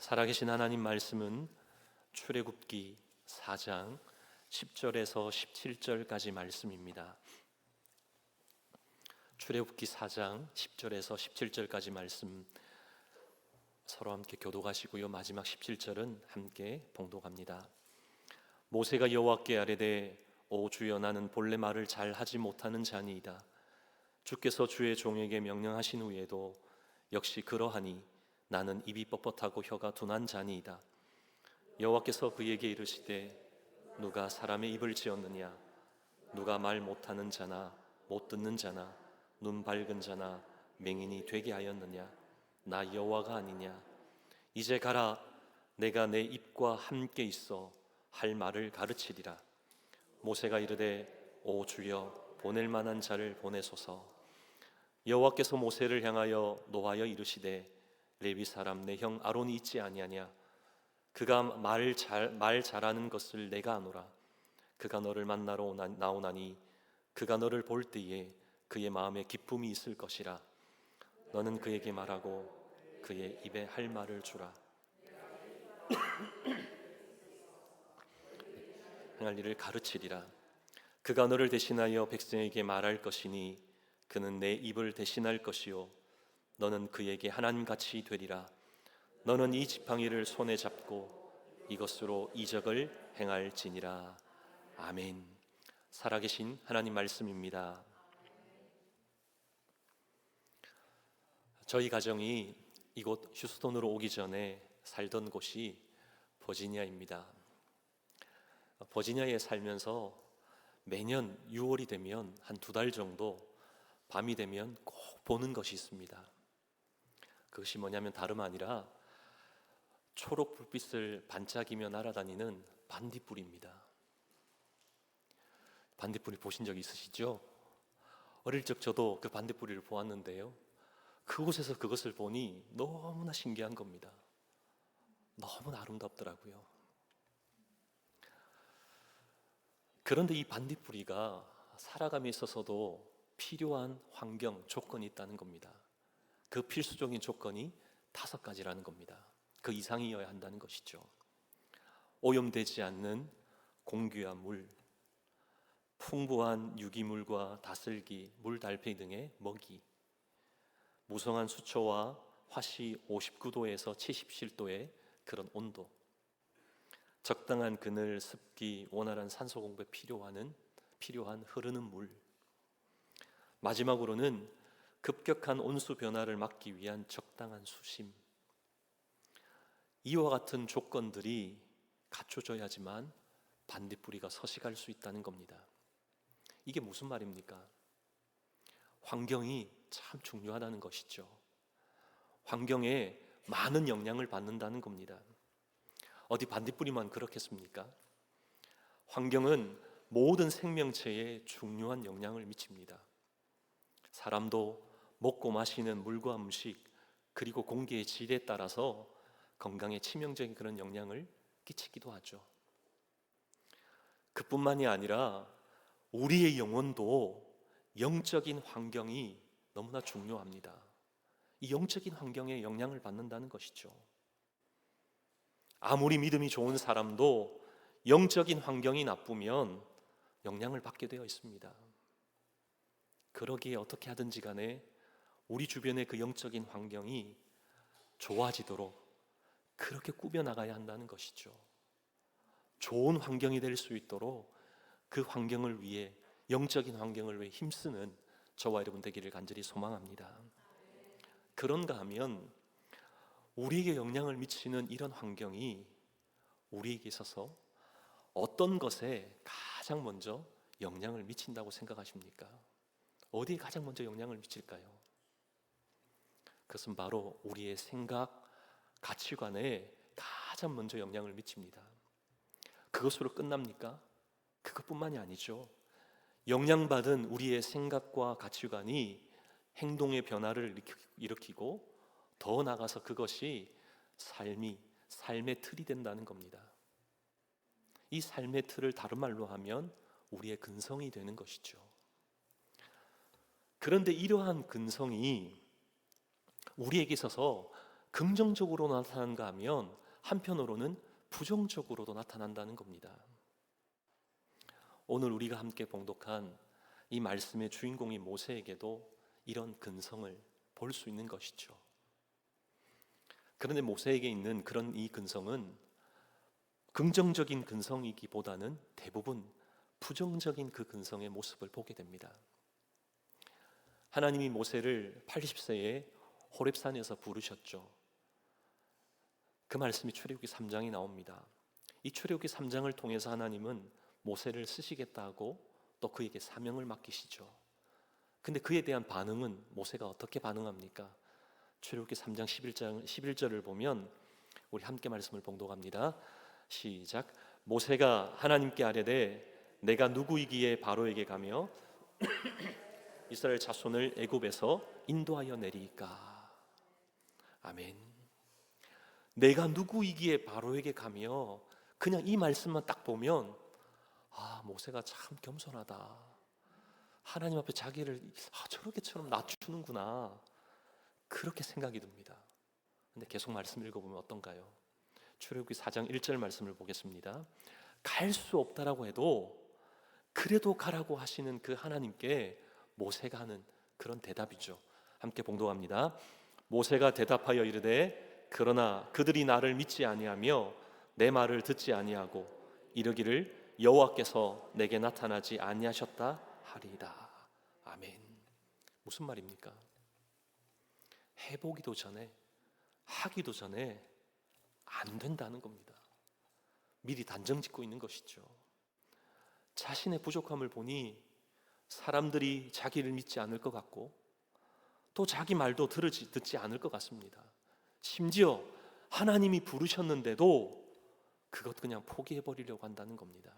살아계신 하나님 말씀은 출애굽기 4장 10절에서 17절까지 말씀입니다. 출애굽기 4장 10절에서 17절까지 말씀 서로 함께 교독하시고요. 마지막 17절은 함께 봉독합니다. 모세가 여호와께 아뢰되 오 주여, 나는 본래 말을 잘 하지 못하는 자니이다. 주께서 주의 종에게 명령하신 후에도 역시 그러하니 나는 입이 뻣뻣하고 혀가 둔한 자니이다. 여호와께서 그에게 이르시되 누가 사람의 입을 지었느냐? 누가 말 못하는 자나 못 듣는 자나 눈 밝은 자나 맹인이 되게 하였느냐? 나 여호와가 아니냐? 이제 가라. 내가 내 입과 함께 있어 할 말을 가르치리라. 모세가 이르되 오 주여, 보낼 만한 자를 보내소서. 여호와께서 모세를 향하여 노하여 이르시되 레위 사람 내 형 아론이 있지 아니하냐? 그가 말 잘하는 것을 내가 아노라. 그가 너를 만나러 나오나니 그가 너를 볼 때에 그의 마음에 기쁨이 있을 것이라. 너는 그에게 말하고 그의 입에 할 말을 주라. 행할 일을 가르치리라. 그가 너를 대신하여 백성에게 말할 것이니 그는 내 입을 대신할 것이요 너는 그에게 하나님같이 되리라. 너는 이 지팡이를 손에 잡고 이것으로 이적을 행할지니라. 아멘. 살아계신 하나님 말씀입니다. 저희 가정이 이곳 휴스턴으로 오기 전에 살던 곳이 버지니아입니다. 버지니아에 살면서 매년 6월이 되면 한 2달 정도 밤이 되면 꼭 보는 것이 있습니다. 그것이 뭐냐면 다름 아니라 초록 불빛을 반짝이며 날아다니는 반딧불입니다. 반딧불이 보신 적 있으시죠? 어릴 적 저도 그 반딧불이를 보았는데요, 그곳에서 그것을 보니 너무나 신기한 겁니다. 너무나 아름답더라고요. 그런데 이 반딧불이가 살아감에 있어서도 필요한 환경, 조건이 있다는 겁니다. 그 필수적인 조건이 5가지라는 겁니다. 그 이상이어야 한다는 것이죠. 오염되지 않는 공기와 물, 풍부한 유기물과 다슬기, 물달팽이 등의 먹이, 무성한 수초와 화씨 59도에서 77도의 그런 온도, 적당한 그늘, 습기, 원활한 산소 공급에 필요한 흐르는 물, 마지막으로는 급격한 온수 변화를 막기 위한 적당한 수심. 이와 같은 조건들이 갖춰져야지만 반딧불이가 서식할 수 있다는 겁니다. 이게 무슨 말입니까? 환경이 참 중요하다는 것이죠. 환경에 많은 영향을 받는다는 겁니다. 어디 반딧불이만 그렇겠습니까? 환경은 모든 생명체에 중요한 영향을 미칩니다. 사람도 먹고 마시는 물과 음식, 그리고 공기의 질에 따라서 건강에 치명적인 그런 영향을 끼치기도 하죠. 그뿐만이 아니라 우리의 영혼도 영적인 환경이 너무나 중요합니다. 이 영적인 환경에 영향을 받는다는 것이죠. 아무리 믿음이 좋은 사람도 영적인 환경이 나쁘면 영향을 받게 되어 있습니다. 그러기에 어떻게 하든지 간에 우리 주변의 그 영적인 환경이 좋아지도록 그렇게 꾸며나가야 한다는 것이죠. 좋은 환경이 될 수 있도록 그 환경을 위해, 영적인 환경을 위해 힘쓰는 저와 여러분 되기를 간절히 소망합니다. 그런가 하면 우리에게 영향을 미치는 이런 환경이 우리에게 있어서 어떤 것에 가장 먼저 영향을 미친다고 생각하십니까? 어디에 가장 먼저 영향을 미칠까요? 그것은 바로 우리의 생각, 가치관에 가장 먼저 영향을 미칩니다. 그것으로 끝납니까? 그것뿐만이 아니죠. 영향받은 우리의 생각과 가치관이 행동의 변화를 일으키고 더 나아가서 그것이 삶의 틀이 된다는 겁니다. 이 삶의 틀을 다른 말로 하면 우리의 근성이 되는 것이죠. 그런데 이러한 근성이 우리에게 있어서 긍정적으로 나타난가 하면 한편으로는 부정적으로도 나타난다는 겁니다. 오늘 우리가 함께 봉독한 이 말씀의 주인공인 모세에게도 이런 근성을 볼 수 있는 것이죠. 그런데 모세에게 있는 그런 이 근성은 긍정적인 근성이기보다는 대부분 부정적인 그 근성의 모습을 보게 됩니다. 하나님이 모세를 80세에 호렙산에서 부르셨죠. 그 말씀이 출애굽기 3장에 나옵니다. 이 출애굽기 3장을 통해서 하나님은 모세를 쓰시겠다고 또 그에게 사명을 맡기시죠. 근데 그에 대한 반응은 모세가 어떻게 반응합니까? 출애굽기 3장 11절을 보면 우리 함께 말씀을 봉독합니다. 시작. 모세가 하나님께 아뢰되 내가 누구이기에 바로에게 가며 이스라엘 자손을 애굽에서 인도하여 내리이까. 아멘. 내가 누구이기에 바로에게 가며, 그냥 이 말씀만 딱 보면 모세가 참 겸손하다. 하나님 앞에 자기를 저렇게처럼 낮추는구나, 그렇게 생각이 듭니다. 근데 계속 말씀 읽어보면 어떤가요? 출애굽기 4장 1절 말씀을 보겠습니다. 갈 수 없다라고 해도 그래도 가라고 하시는 그 하나님께 모세가 하는 그런 대답이죠. 함께 봉독합니다. 모세가 대답하여 이르되 그러나 그들이 나를 믿지 아니하며 내 말을 듣지 아니하고 이르기를 여호와께서 내게 나타나지 아니하셨다 하리이다. 아멘. 무슨 말입니까? 해보기도 전에, 하기도 전에 안 된다는 겁니다. 미리 단정 짓고 있는 것이죠. 자신의 부족함을 보니 사람들이 자기를 믿지 않을 것 같고 또 자기 말도 듣지 않을 것 같습니다. 심지어 하나님이 부르셨는데도 그것 그냥 포기해버리려고 한다는 겁니다.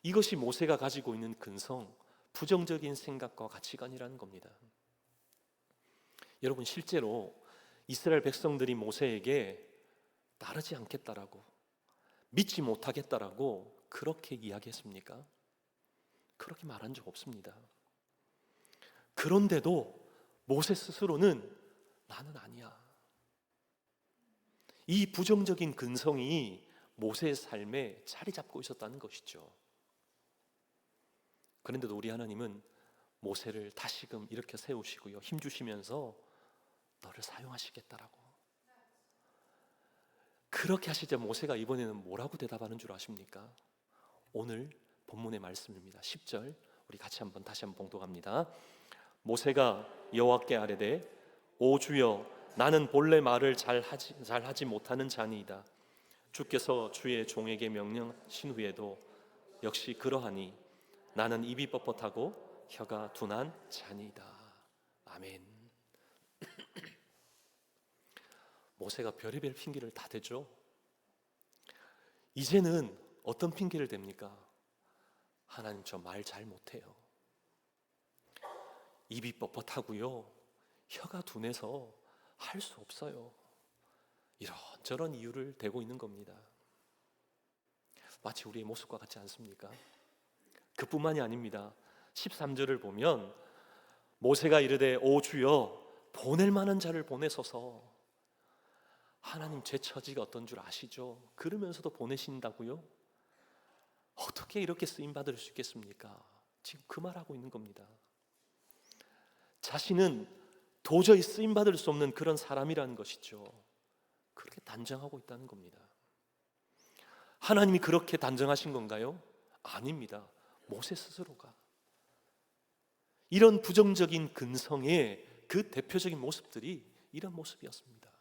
이것이 모세가 가지고 있는 근성, 부정적인 생각과 가치관이라는 겁니다. 여러분, 실제로 이스라엘 백성들이 모세에게 따르지 않겠다라고, 믿지 못하겠다라고 그렇게 이야기했습니까? 그렇게 말한 적 없습니다. 그런데도 모세 스스로는 나는 아니야. 이 부정적인 근성이 모세의 삶에 자리 잡고 있었다는 것이죠. 그런데도 우리 하나님은 모세를 다시금 일으켜 세우시고요, 힘 주시면서 너를 사용하시겠다라고. 그렇게 하실 때 모세가 이번에는 뭐라고 대답하는 줄 아십니까? 오늘 본문의 말씀입니다. 10절 우리 같이 다시 한번 봉독합니다. 모세가 여호와께 아뢰되 오 주여, 나는 본래 말을 잘하지 못하는 자니이다. 주께서 주의 종에게 명령하신 후에도 역시 그러하니 나는 입이 뻣뻣하고 혀가 둔한 자니이다. 아멘. 모세가 별의별 핑계를 다 대죠. 이제는 어떤 핑계를 댑니까? 하나님, 저 말 잘 못해요. 입이 뻣뻣하고요, 혀가 둔해서 할 수 없어요. 이런저런 이유를 대고 있는 겁니다. 마치 우리의 모습과 같지 않습니까? 그뿐만이 아닙니다. 13절을 보면 모세가 이르되 오 주여, 보낼 만한 자를 보내소서. 하나님, 제 처지가 어떤 줄 아시죠? 그러면서도 보내신다고요? 어떻게 이렇게 쓰임받을 수 있겠습니까? 지금 그 말하고 있는 겁니다. 자신은 도저히 쓰임받을 수 없는 그런 사람이라는 것이죠. 그렇게 단정하고 있다는 겁니다. 하나님이 그렇게 단정하신 건가요? 아닙니다. 모세 스스로가. 이런 부정적인 근성의 그 대표적인 모습들이 이런 모습이었습니다.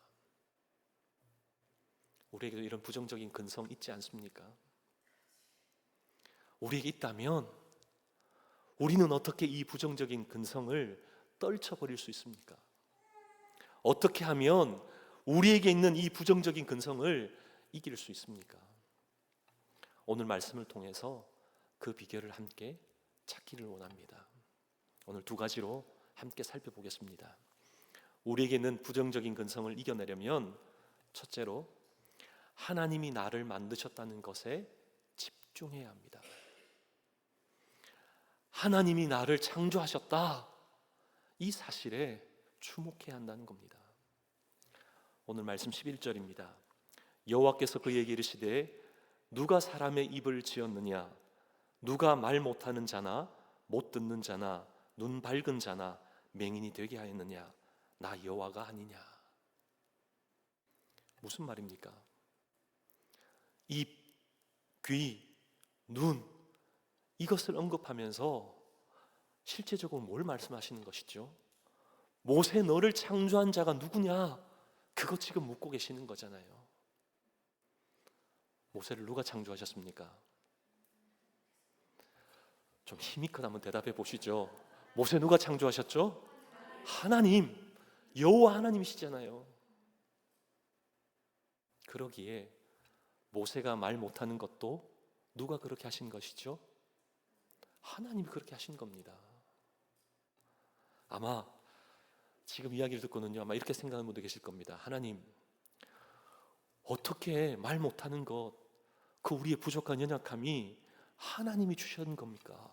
우리에게도 이런 부정적인 근성 있지 않습니까? 우리에게 있다면 우리는 어떻게 이 부정적인 근성을 떨쳐버릴 수 있습니까? 어떻게 하면 우리에게 있는 이 부정적인 근성을 이길 수 있습니까? 오늘 말씀을 통해서 그 비결을 함께 찾기를 원합니다. 오늘 두 가지로 함께 살펴보겠습니다. 우리에게 있는 부정적인 근성을 이겨내려면 첫째로 하나님이 나를 만드셨다는 것에 집중해야 합니다. 하나님이 나를 창조하셨다, 이 사실에 주목해야 한다는 겁니다. 오늘 말씀 11절입니다. 여호와께서 그에게 이르시되 누가 사람의 입을 지었느냐? 누가 말 못하는 자나 못 듣는 자나 눈 밝은 자나 맹인이 되게 하였느냐? 나 여호와가 아니냐? 무슨 말입니까? 입, 귀, 눈, 이것을 언급하면서 실제적으로 뭘 말씀하시는 것이죠? 모세, 너를 창조한 자가 누구냐? 그거 지금 묻고 계시는 거잖아요. 모세를 누가 창조하셨습니까? 좀 힘이 큰 한번 대답해 보시죠. 모세 누가 창조하셨죠? 하나님, 여호와 하나님이시잖아요. 그러기에 모세가 말 못하는 것도 누가 그렇게 하신 것이죠? 하나님이 그렇게 하신 겁니다. 아마 지금 이야기를 듣고는요, 아마 이렇게 생각하는 분도 계실 겁니다. 하나님, 어떻게 말 못하는 것, 그 우리의 부족한 연약함이 하나님이 주신 겁니까?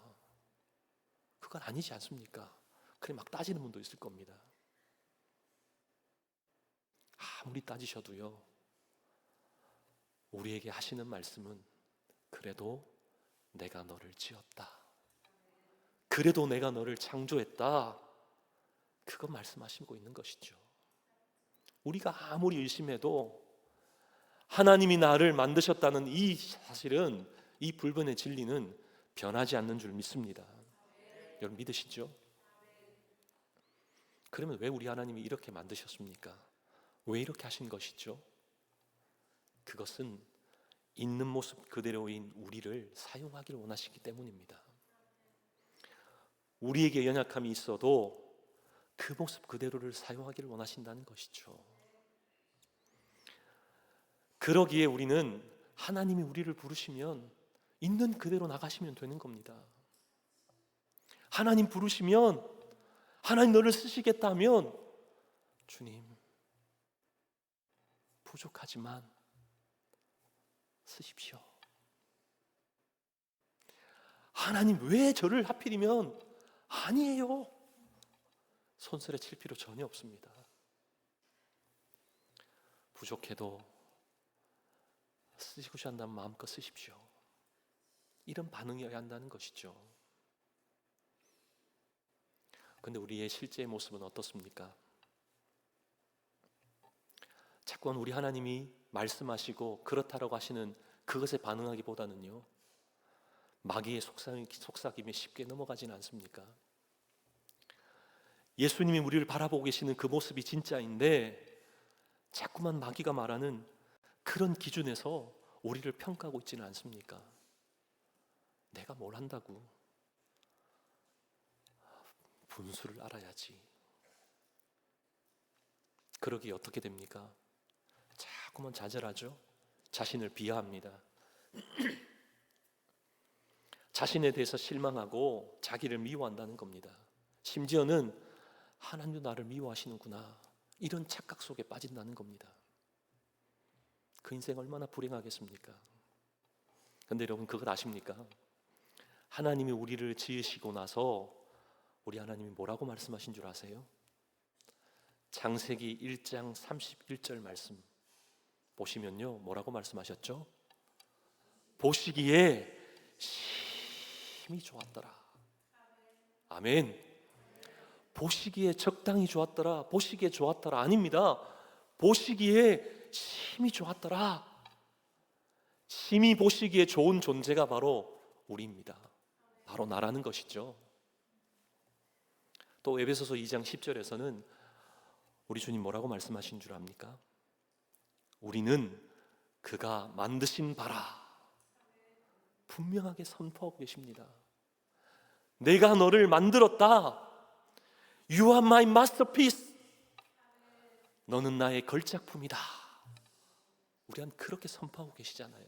그건 아니지 않습니까? 그래 막 따지는 분도 있을 겁니다. 아무리 따지셔도요, 우리에게 하시는 말씀은 그래도 내가 너를 지었다, 그래도 내가 너를 창조했다, 그거 말씀하시고 있는 것이죠. 우리가 아무리 의심해도 하나님이 나를 만드셨다는 이 사실은, 이 불변의 진리는 변하지 않는 줄 믿습니다. 여러분 믿으시죠? 그러면 왜 우리 하나님이 이렇게 만드셨습니까? 왜 이렇게 하신 것이죠? 그것은 있는 모습 그대로인 우리를 사용하기를 원하시기 때문입니다. 우리에게 연약함이 있어도 그 모습 그대로를 사용하기를 원하신다는 것이죠. 그러기에 우리는 하나님이 우리를 부르시면 있는 그대로 나가시면 되는 겁니다. 하나님 부르시면, 하나님 너를 쓰시겠다면, 주님 부족하지만 쓰십시오. 하나님 왜 저를 하필이면, 아니에요, 손살에 칠 필요 전혀 없습니다. 부족해도 쓰시고자 한다면 마음껏 쓰십시오. 이런 반응이어야 한다는 것이죠. 그런데 우리의 실제의 모습은 어떻습니까? 자꾸만 우리 하나님이 말씀하시고 그렇다라고 하시는 그것에 반응하기보다는요, 마귀의 속삭임에 쉽게 넘어가지는 않습니까? 예수님이 우리를 바라보고 계시는 그 모습이 진짜인데 자꾸만 마귀가 말하는 그런 기준에서 우리를 평가하고 있지는 않습니까? 내가 뭘 한다고? 분수를 알아야지. 그러기 어떻게 됩니까? 자꾸만 좌절하죠. 자신을 비하합니다. 자신에 대해서 실망하고 자기를 미워한다는 겁니다. 심지어는 하나님도 나를 미워하시는구나, 이런 착각 속에 빠진다는 겁니다. 그 인생 얼마나 불행하겠습니까? 그런데 여러분 그걸 아십니까? 하나님이 우리를 지으시고 나서 우리 하나님이 뭐라고 말씀하신 줄 아세요? 창세기 1장 31절 말씀 보시면요, 뭐라고 말씀하셨죠? 보시기에 심히 좋았더라. 아멘. 보시기에 적당히 좋았더라, 보시기에 좋았더라 아닙니다. 보시기에 심히 좋았더라. 심히 보시기에 좋은 존재가 바로 우리입니다. 바로 나라는 것이죠. 또 에베소서 2장 10절에서는 우리 주님 뭐라고 말씀하신 줄 압니까? 우리는 그가 만드신 바라, 분명하게 선포하고 계십니다. 내가 너를 만들었다. You are my masterpiece. 너는 나의 걸작품이다. 우리는 그렇게 선포하고 계시잖아요.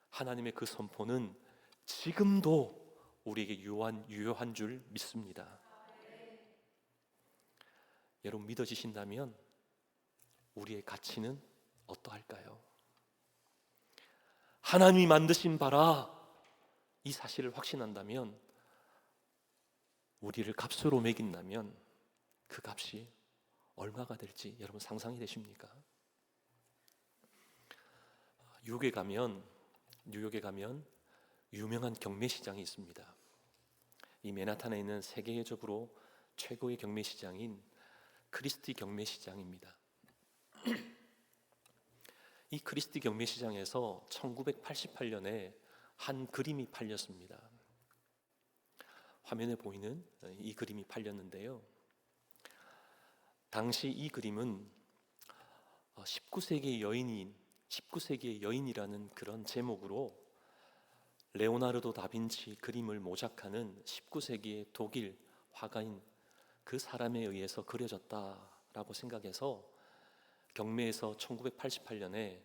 하나님의 그 선포는 지금도 우리에게 유효한 줄 믿습니다. 여러분 믿어지신다면 우리의 가치는 어떠할까요? 하나님이 만드신 바라, 이 사실을 확신한다면, 우리를 값으로 매긴다면 그 값이 얼마가 될지 여러분 상상이 되십니까? 뉴욕에 가면 유명한 경매시장이 있습니다. 이 맨하탄에 있는 세계적으로 최고의 경매시장인 크리스티 경매시장입니다. 이 크리스티 경매시장에서 1988년에 한 그림이 팔렸습니다. 화면에 보이는 이 그림이 팔렸는데요, 당시 이 그림은 19세기의 여인이라는 그런 제목으로 레오나르도 다빈치 그림을 모작하는 19세기의 독일 화가인 그 사람에 의해서 그려졌다라고 생각해서 경매에서 1988년에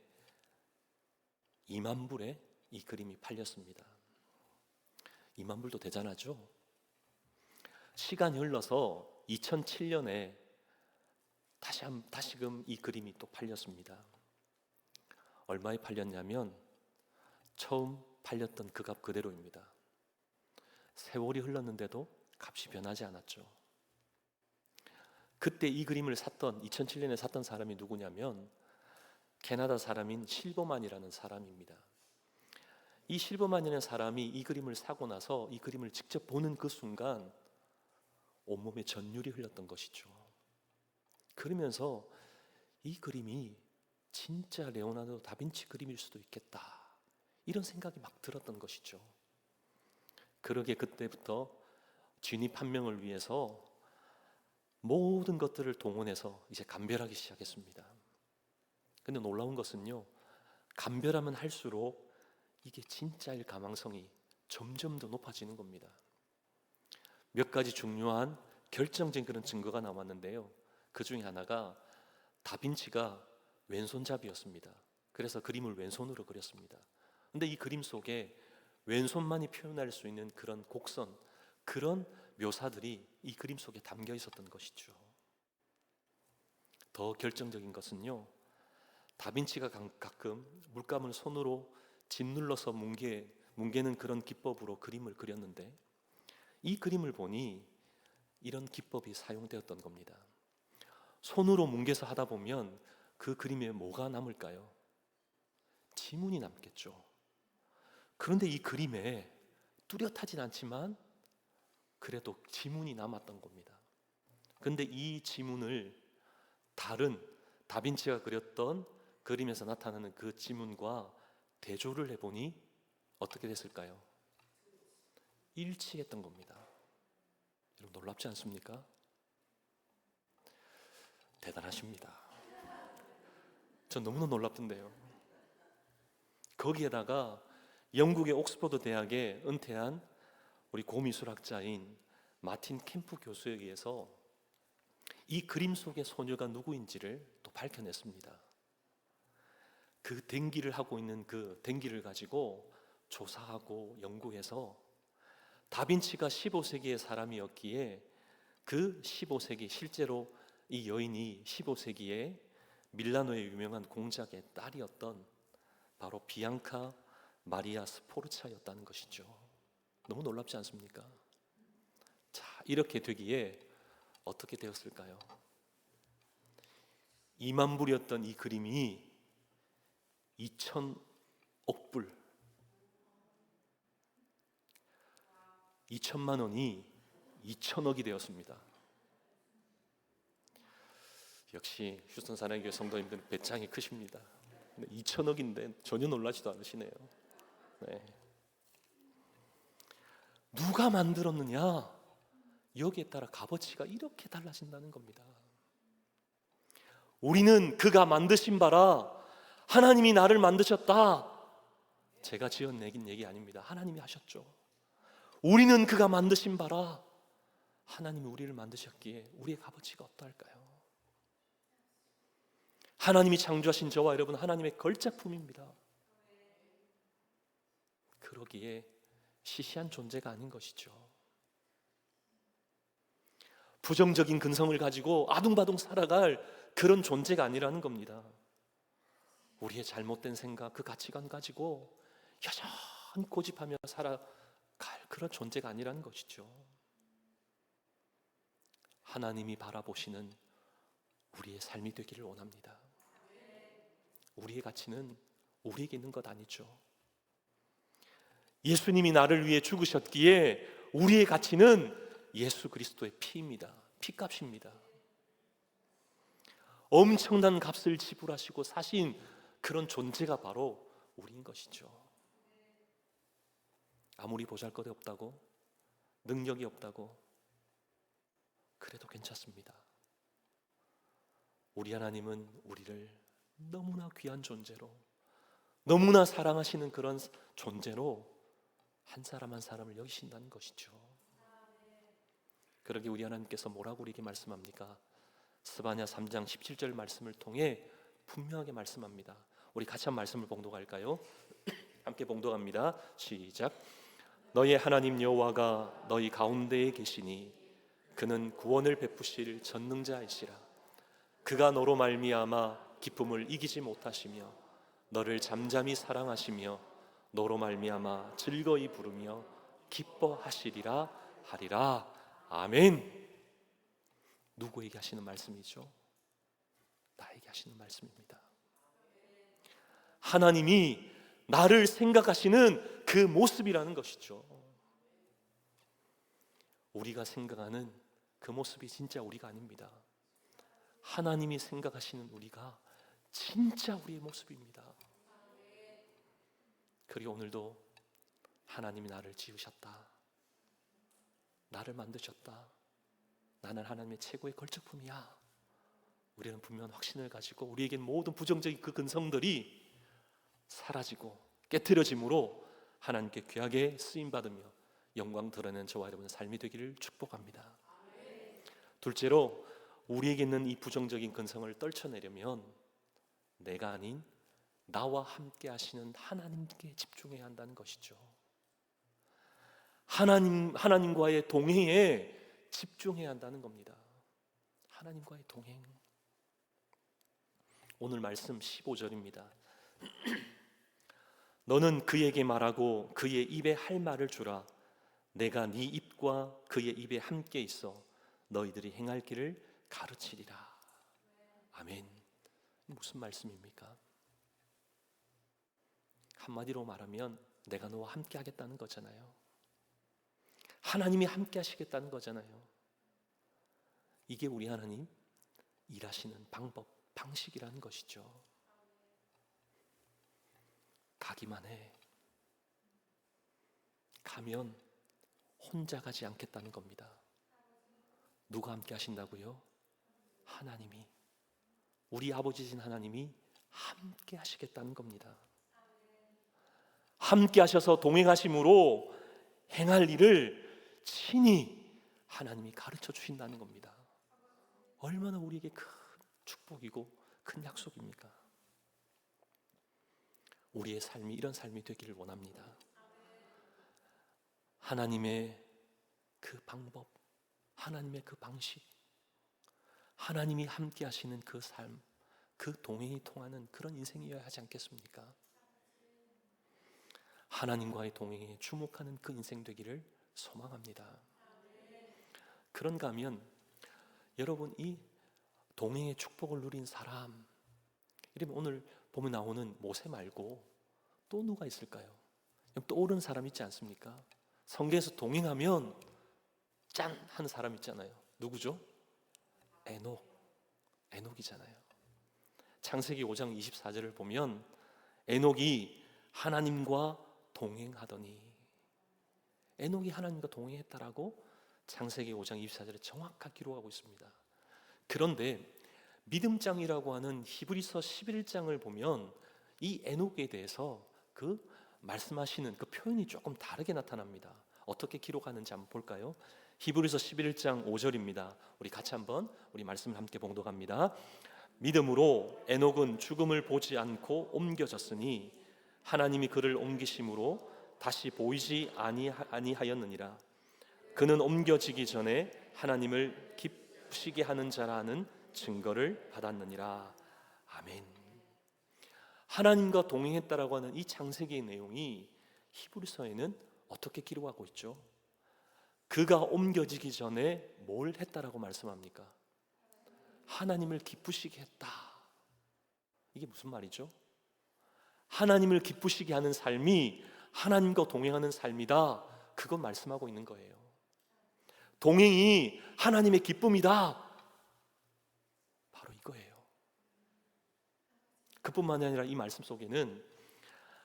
2만 불에 이 그림이 팔렸습니다. 2만 불도 대단하죠? 시간이 흘러서 2007년에 다시금 이 그림이 또 팔렸습니다. 얼마에 팔렸냐면 처음 팔렸던 그 값 그대로입니다. 세월이 흘렀는데도 값이 변하지 않았죠. 그때 이 그림을 2007년에 샀던 사람이 누구냐면 캐나다 사람인 실버만이라는 사람입니다. 이 실버만이라는 사람이 이 그림을 사고 나서 이 그림을 직접 보는 그 순간 온몸에 전율이 흘렀던 것이죠. 그러면서 이 그림이 진짜 레오나르도 다빈치 그림일 수도 있겠다, 이런 생각이 막 들었던 것이죠. 그러게 그때부터 진입 판명을 위해서 모든 것들을 동원해서 이제 감별하기 시작했습니다. 근데 놀라운 것은요, 감별하면 할수록 이게 진짜일 가망성이 점점 더 높아지는 겁니다. 몇 가지 중요한 결정적인 그런 증거가 남았는데요, 그 중에 하나가 다빈치가 왼손잡이였습니다. 그래서 그림을 왼손으로 그렸습니다. 근데 이 그림 속에 왼손만이 표현할 수 있는 그런 곡선, 그런 묘사들이 이 그림 속에 담겨 있었던 것이죠. 더 결정적인 것은요, 다빈치가 가끔 물감을 손으로 짓눌러서 뭉개는 그런 기법으로 그림을 그렸는데 이 그림을 보니 이런 기법이 사용되었던 겁니다. 손으로 뭉개서 하다 보면 그 그림에 뭐가 남을까요? 지문이 남겠죠. 그런데 이 그림에 뚜렷하진 않지만 그래도 지문이 남았던 겁니다. 그런데 이 지문을 다른 다빈치가 그렸던 그림에서 나타나는 그 지문과 대조를 해보니 어떻게 됐을까요? 일치했던 겁니다. 여러분 놀랍지 않습니까? 대단하십니다. 전 너무나 놀랍던데요. 거기에다가 영국의 옥스퍼드 대학에 은퇴한 우리 고미술학자인 마틴 캠프 교수에 의해서 이 그림 속의 소녀가 누구인지를 또 밝혀냈습니다. 그 den기를 하고 있는 그 den기를 가지고 조사하고 연구해서 다빈치가 15세기의 사람이었기에 그 15세기, 실제로 이 여인이 15세기에 밀라노의 유명한 공작의 딸이었던 바로 비앙카 마리아 스포르차였다는 것이죠. 너무 놀랍지 않습니까? 자, 이렇게 되기에 어떻게 되었을까요? 2만 불이었던 이 그림이 2천억 불, 2천만 원이 2천억이 되었습니다. 역시 휴스턴 사랑교회 성도님들은 배짱이 크십니다. 2천억인데 전혀 놀라지도 않으시네요. 네. 누가 만들었느냐, 여기에 따라 값어치가 이렇게 달라진다는 겁니다. 우리는 그가 만드신 바라, 하나님이 나를 만드셨다, 제가 지어내긴 얘기 아닙니다. 하나님이 하셨죠. 우리는 그가 만드신 바라, 하나님이 우리를 만드셨기에 우리의 값어치가 어떠할까요? 하나님이 창조하신 저와 여러분, 하나님의 걸작품입니다. 그러기에 시시한 존재가 아닌 것이죠. 부정적인 근성을 가지고 아둥바둥 살아갈 그런 존재가 아니라는 겁니다. 우리의 잘못된 생각, 그 가치관 가지고 여전히 고집하며 살아갈 그런 존재가 아니라는 것이죠. 하나님이 바라보시는 우리의 삶이 되기를 원합니다. 우리의 가치는 우리에게 있는 것 아니죠. 예수님이 나를 위해 죽으셨기에 우리의 가치는 예수 그리스도의 피입니다. 피값입니다. 엄청난 값을 지불하시고 사신 그런 존재가 바로 우리인 것이죠. 아무리 보잘것이 없다고, 능력이 없다고, 그래도 괜찮습니다. 우리 하나님은 우리를 너무나 귀한 존재로, 너무나 사랑하시는 그런 존재로 한 사람 한 사람을 여기신다는 것이죠. 그러게 우리 하나님께서 뭐라고 우리에게 말씀합니까? 스바냐 3장 17절 말씀을 통해 분명하게 말씀합니다. 우리 같이 한 말씀을 봉독할까요? 함께 봉독합니다. 시작. 너희 하나님 여호와가 너희 가운데에 계시니 그는 구원을 베푸실 전능자이시라. 그가 너로 말미암아 기쁨을 이기지 못하시며 너를 잠잠히 사랑하시며 너로 말미암아 즐거이 부르며 기뻐하시리라 하리라. 아멘. 누구에게 하시는 말씀이죠? 나에게 하시는 말씀입니다. 하나님이 나를 생각하시는 그 모습이라는 것이죠. 우리가 생각하는 그 모습이 진짜 우리가 아닙니다. 하나님이 생각하시는 우리가 진짜 우리의 모습입니다. 그리고 오늘도 하나님이 나를 지으셨다, 나를 만드셨다, 나는 하나님의 최고의 걸작품이야. 우리는 분명한 확신을 가지고 우리에겐 모든 부정적인 그 근성들이 사라지고 깨트려짐으로 하나님께 귀하게 쓰임받으며 영광 드러내는 저와 여러분의 삶이 되기를 축복합니다. 둘째로, 우리에게 있는 이 부정적인 근성을 떨쳐내려면 내가 아닌 나와 함께 하시는 하나님께 집중해야 한다는 것이죠. 하나님과의 동행에 집중해야 한다는 겁니다. 하나님과의 동행. 오늘 말씀 15절입니다. 너는 그에게 말하고 그의 입에 할 말을 주라. 내가 네 입과 그의 입에 함께 있어 너희들이 행할 길을 가르치리라. 아멘. 무슨 말씀입니까? 한마디로 말하면 내가 너와 함께 하겠다는 거잖아요. 하나님이 함께 하시겠다는 거잖아요. 이게 우리 하나님 일하시는 방법, 방식이라는 것이죠. 가기만 해. 가면 혼자 가지 않겠다는 겁니다. 누가 함께 하신다고요? 하나님이, 우리 아버지신 하나님이 함께 하시겠다는 겁니다. 함께 하셔서 동행하심으로 행할 일을 친히 하나님이 가르쳐 주신다는 겁니다. 얼마나 우리에게 큰 축복이고 큰 약속입니까? 우리의 삶이 이런 삶이 되기를 원합니다. 하나님의 그 방법, 하나님의 그 방식, 하나님이 함께 하시는 그 삶, 그 동행이 통하는 그런 인생이어야 하지 않겠습니까? 하나님과의 동행에 주목하는 그 인생 되기를 소망합니다. 그런가 하면 여러분, 이 동행의 축복을 누린 사람, 이러면 오늘 보면 나오는 모세 말고 또 누가 있을까요? 떠오르는 사람 있지 않습니까? 성경에서 동행하면 짠 하는 사람 있잖아요. 누구죠? 에녹이잖아요. 창세기 5장 24절을 보면 에녹이 하나님과 동행하더니, 에녹이 하나님과 동행했다라고 창세기 5장 24절에 정확하게 기록하고 있습니다. 그런데 믿음장이라고 하는 히브리서 11장을 보면 이 에녹에 대해서 그 말씀하시는 그 표현이 조금 다르게 나타납니다. 어떻게 기록하는지 한번 볼까요? 히브리서 11장 5절입니다. 우리 같이 한번 우리 말씀을 함께 봉독합니다. 믿음으로 에녹은 죽음을 보지 않고 옮겨졌으니 하나님이 그를 옮기심으로 다시 보이지 아니하였느니라. 그는 옮겨지기 전에 하나님을 기쁘시게 하는 자라는 증거를 받았느니라. 아멘. 하나님과 동행했다라고 하는 이 창세기의 내용이 히브리서에는 어떻게 기록하고 있죠? 그가 옮겨지기 전에 뭘 했다라고 말씀합니까? 하나님을 기쁘시게 했다. 이게 무슨 말이죠? 하나님을 기쁘시게 하는 삶이 하나님과 동행하는 삶이다. 그건 말씀하고 있는 거예요. 동행이 하나님의 기쁨이다. 바로 이거예요. 그뿐만이 아니라 이 말씀 속에는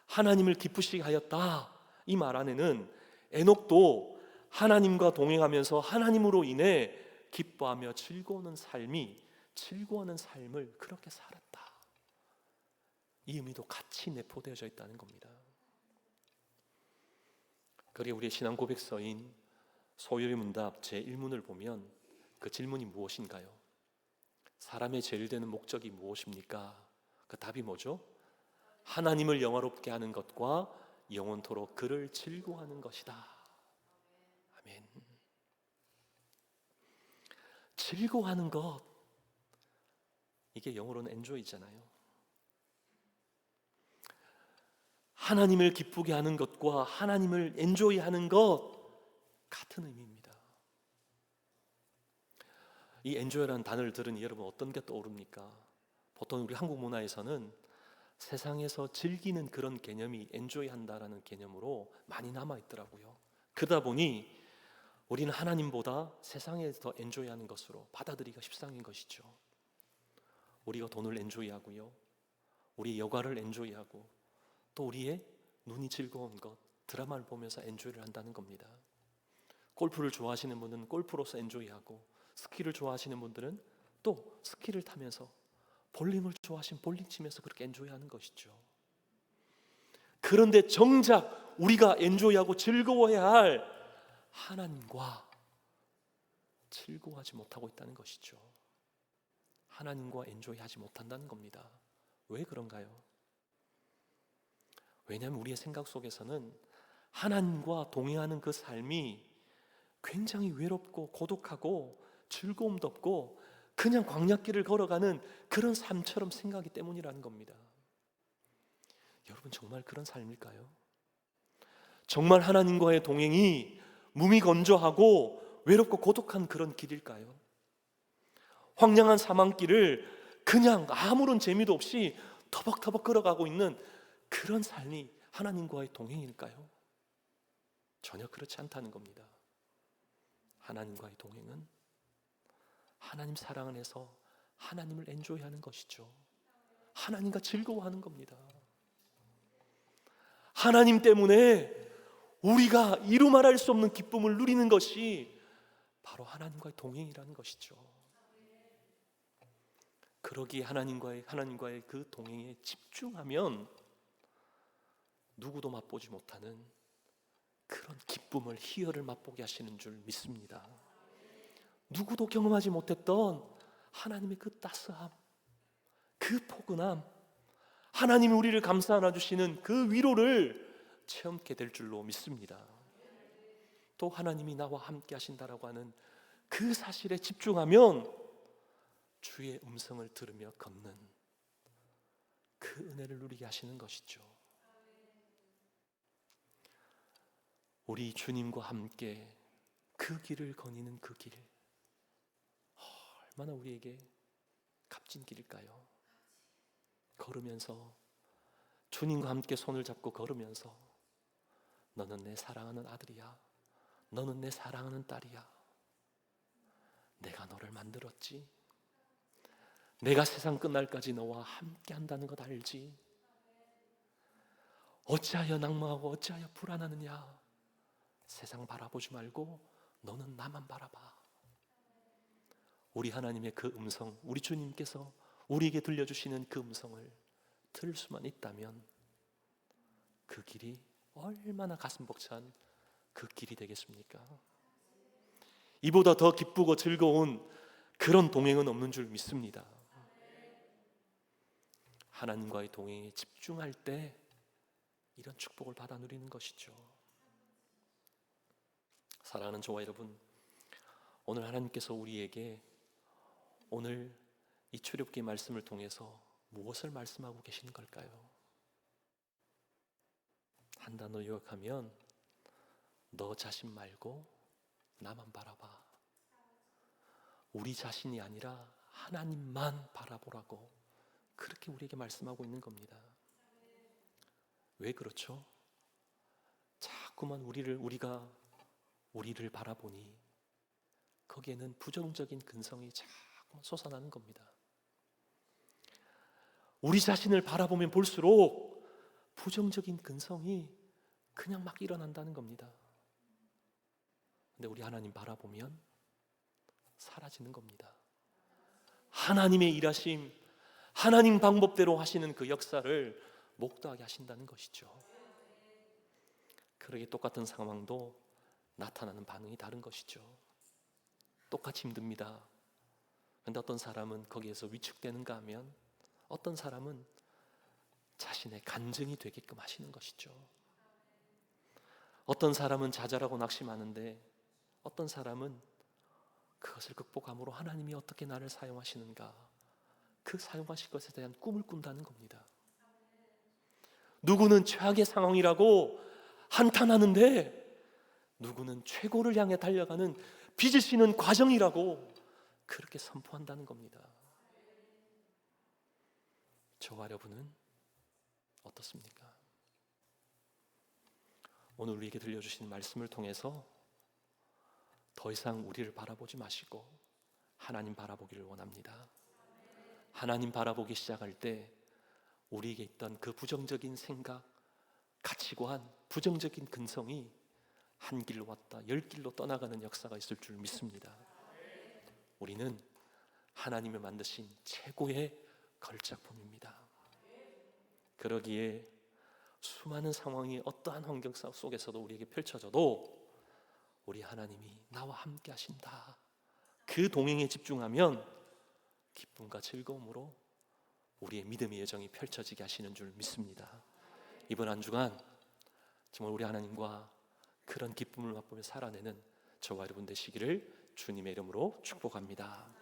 하나님을 기쁘시게 하였다. 이 말 안에는 에녹도 하나님과 동행하면서 하나님으로 인해 기뻐하며 즐거워하는 삶을 그렇게 살았다. 이 의미도 같이 내포되어져 있다는 겁니다. 그리고 우리의 신앙 고백서인 소율의 문답 제1문을 보면 그 질문이 무엇인가요? 사람의 제일 되는 목적이 무엇입니까? 그 답이 뭐죠? 하나님을 영화롭게 하는 것과 영원토록 그를 즐거워하는 것이다. 아멘. 즐거워하는 것, 이게 영어로는 enjoy잖아요. 하나님을 기쁘게 하는 것과 하나님을 enjoy하는 것 같은 의미입니다. 이 enjoy라는 단어를 들으니 여러분 어떤 게 떠오릅니까? 보통 우리 한국 문화에서는 세상에서 즐기는 그런 개념이 enjoy한다라는 개념으로 많이 남아있더라고요. 그러다 보니 우리는 하나님보다 세상에서 더 enjoy하는 것으로 받아들이기가 십상인 것이죠. 우리가 돈을 enjoy하고요, 우리의 여가를 enjoy하고, 또 우리의 눈이 즐거운 것, 드라마를 보면서 enjoy를 한다는 겁니다. 골프를 좋아하시는 분은 골프로서 enjoy하고, 스키를 좋아하시는 분들은 또 스키를 타면서, 볼링을 좋아하시면 볼링 치면서 그렇게 enjoy하는 것이죠. 그런데 정작 우리가 enjoy하고 즐거워해야 할 하나님과 즐거워하지 못하고 있다는 것이죠. 하나님과 enjoy하지 못한다는 겁니다. 왜 그런가요? 왜냐하면 우리의 생각 속에서는 하나님과 동행하는 그 삶이 굉장히 외롭고 고독하고 즐거움도 없고 그냥 광야길을 걸어가는 그런 삶처럼 생각하기 때문이라는 겁니다. 여러분, 정말 그런 삶일까요? 정말 하나님과의 동행이 무미건조하고 외롭고 고독한 그런 길일까요? 황량한 사망길을 그냥 아무런 재미도 없이 터벅터벅 걸어가고 있는 그런 삶이 하나님과의 동행일까요? 전혀 그렇지 않다는 겁니다. 하나님과의 동행은 하나님 사랑 안에서 하나님을 엔조이하는 것이죠. 하나님과 즐거워하는 겁니다. 하나님 때문에 우리가 이루 말할 수 없는 기쁨을 누리는 것이 바로 하나님과의 동행이라는 것이죠. 그러기에 하나님과의 그 동행에 집중하면 누구도 맛보지 못하는 그런 기쁨을, 희열을 맛보게 하시는 줄 믿습니다. 누구도 경험하지 못했던 하나님의 그 따스함, 그 포근함, 하나님이 우리를 감싸 안아주시는 그 위로를 체험하게 될 줄로 믿습니다. 또 하나님이 나와 함께 하신다라고 하는 그 사실에 집중하면 주의 음성을 들으며 걷는 그 은혜를 누리게 하시는 것이죠. 우리 주님과 함께 그 길을 거니는 그 길, 얼마나 우리에게 값진 길일까요? 걸으면서, 주님과 함께 손을 잡고 걸으면서, 너는 내 사랑하는 아들이야, 너는 내 사랑하는 딸이야, 내가 너를 만들었지, 내가 세상 끝날까지 너와 함께 한다는 것 알지? 어찌하여 낙망하고 어찌하여 불안하느냐? 세상 바라보지 말고 너는 나만 바라봐. 우리 하나님의 그 음성, 우리 주님께서 우리에게 들려주시는 그 음성을 들을 수만 있다면 그 길이 얼마나 가슴 벅찬 그 길이 되겠습니까? 이보다 더 기쁘고 즐거운 그런 동행은 없는 줄 믿습니다. 하나님과의 동행에 집중할 때 이런 축복을 받아 누리는 것이죠. 사랑하는 저와 여러분, 오늘 하나님께서 우리에게 오늘 이 출애굽기 말씀을 통해서 무엇을 말씀하고 계시는 걸까요? 한 단어 요약하면 너 자신 말고 나만 바라봐. 우리 자신이 아니라 하나님만 바라보라고 그렇게 우리에게 말씀하고 있는 겁니다. 왜 그렇죠? 자꾸만 우리가 우리를 바라보니 거기에는 부정적인 근성이 자꾸만 솟아나는 겁니다. 우리 자신을 바라보면 볼수록 부정적인 근성이 그냥 막 일어난다는 겁니다. 근데 우리 하나님 바라보면 사라지는 겁니다. 하나님의 일하심, 하나님 방법대로 하시는 그 역사를 목도하게 하신다는 것이죠. 그러게 똑같은 상황도 나타나는 반응이 다른 것이죠. 똑같이 힘듭니다. 그런데 어떤 사람은 거기에서 위축되는가 하면 어떤 사람은 자신의 간증이 되게끔 하시는 것이죠. 어떤 사람은 좌절하고 낙심하는데 어떤 사람은 그것을 극복함으로 하나님이 어떻게 나를 사용하시는가, 그 사용하실 것에 대한 꿈을 꾼다는 겁니다. 누구는 최악의 상황이라고 한탄하는데 누구는 최고를 향해 달려가는 빚으시는 과정이라고 그렇게 선포한다는 겁니다. 저와 여러분은 어떻습니까? 오늘 우리에게 들려주신 말씀을 통해서 더 이상 우리를 바라보지 마시고 하나님 바라보기를 원합니다. 하나님 바라보기 시작할 때 우리에게 있던 그 부정적인 생각, 가치관, 부정적인 근성이 한 길로 왔다 10길로 떠나가는 역사가 있을 줄 믿습니다. 우리는 하나님이 만드신 최고의 걸작품입니다. 그러기에 수많은 상황이 어떠한 환경 속에서도 우리에게 펼쳐져도 우리 하나님이 나와 함께 하신다, 그 동행에 집중하면 기쁨과 즐거움으로 우리의 믿음의 여정이 펼쳐지게 하시는 줄 믿습니다. 이번 한 주간 정말 우리 하나님과 그런 기쁨을 맛보며 살아내는 저와 여러분 되시기를 주님의 이름으로 축복합니다.